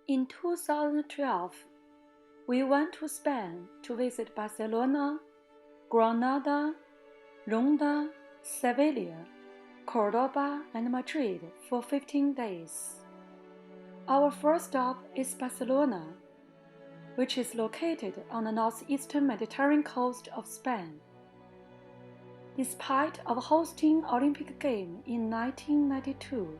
In 2012, we went to Spain to visit Barcelona, Granada, Ronda, Sevilla, Cordoba, and Madrid for 15 days. Our first stop is Barcelona, which is located on the northeastern Mediterranean coast of Spain. Despite of hosting Olympic Games in 1992,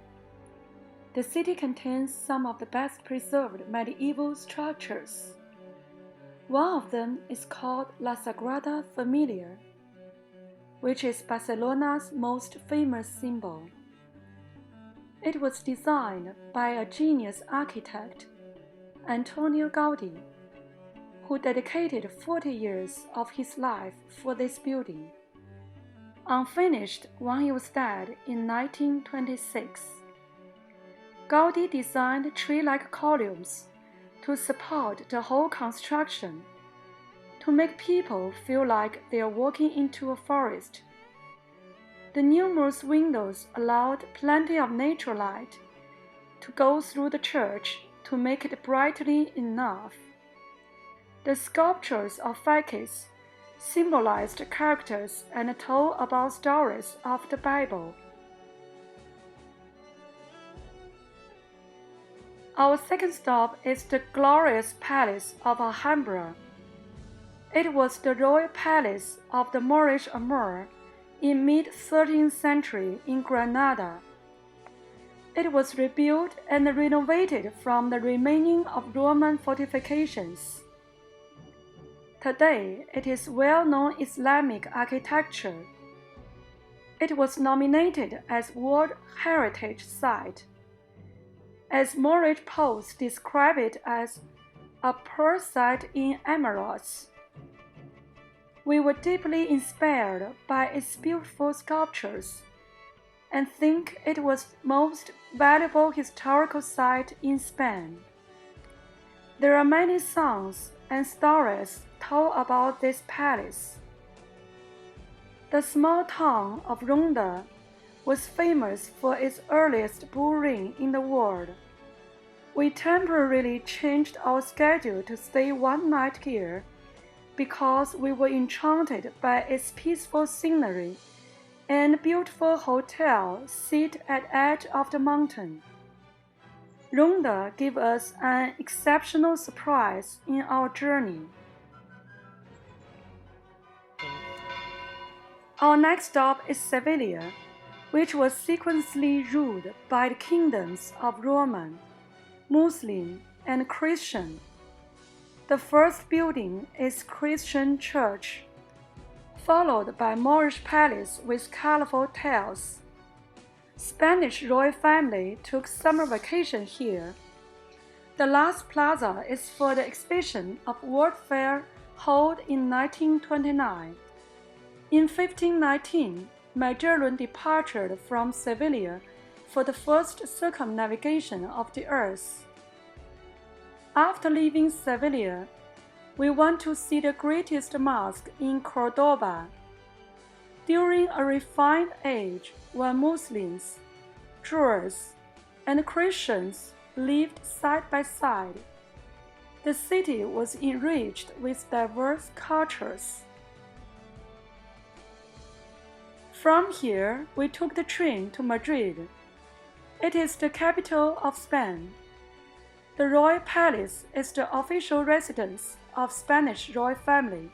the city contains some of the best preserved medieval structures. One of them is called La Sagrada Familia, which is Barcelona's most famous symbol. It was designed by a genius architect, Antonio Gaudí, who dedicated 40 years of his life for this building, unfinished when he was dead in 1926. Gaudí designed tree-like columns to support the whole construction, to make people feel like they are walking into a forest. The numerous windows allowed plenty of natural light to go through the church to make it brightly enough. The sculptures of facades symbolized characters and told about stories of the Bible. Our second stop is the glorious Palace of Alhambra. It was the royal palace of the Moorish Emir in mid-13th century in Granada. It was rebuilt and renovated from the remaining of Roman fortifications. Today, it is well-known Islamic architecture. It was nominated as World Heritage Site, as Moorish poets describe it as a pearl set in emeralds. We were deeply inspired by its beautiful sculptures and think it was the most valuable historical site in Spain. There are many songs and stories told about this palace. The small town of Ronda was famous for its earliest bull ring in the world. We temporarily changed our schedule to stay one night here because we were enchanted by its peaceful scenery and beautiful hotel set at the edge of the mountain. Ronda gave us an exceptional surprise in our journey. Our next stop is Sevilla, which was sequentially ruled by the kingdoms of Roman, Muslim, and Christian. The first building is Christian church, followed by Moorish palace with colorful tiles. Spanish royal family took summer vacation here. The last plaza is for the exhibition of World Fair held in 1929. In 1519, Magellan departed from Sevilla for the first circumnavigation of the earth. After leaving Sevilla, we went to see the greatest mosque in Cordoba. During a refined age when Muslims, Jews, and Christians lived side by side, the city was enriched with diverse cultures. From here, we took the train to Madrid. It is the capital of Spain. The royal palace is the official residence of Spanish royal family,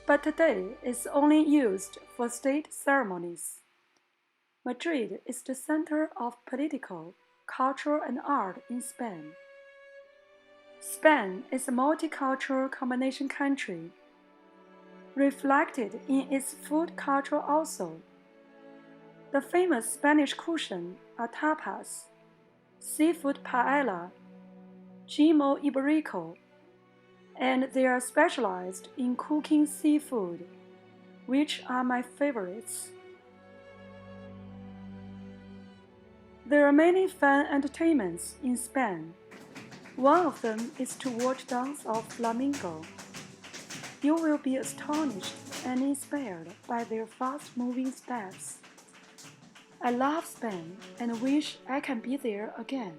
but today is only used for state ceremonies. Madrid is the center of political, culture, and art in Spain. Spain is a multicultural combination country, reflected in its food culture also. The famous Spanish cuisine are tapas, seafood paella, chimo iberico, and they are specialized in cooking seafood, which are my favorites. There are many fun entertainments in Spain. One of them is to watch dance of flamenco. You will be astonished and inspired by their fast-moving steps. I love Spain and wish I can be there again.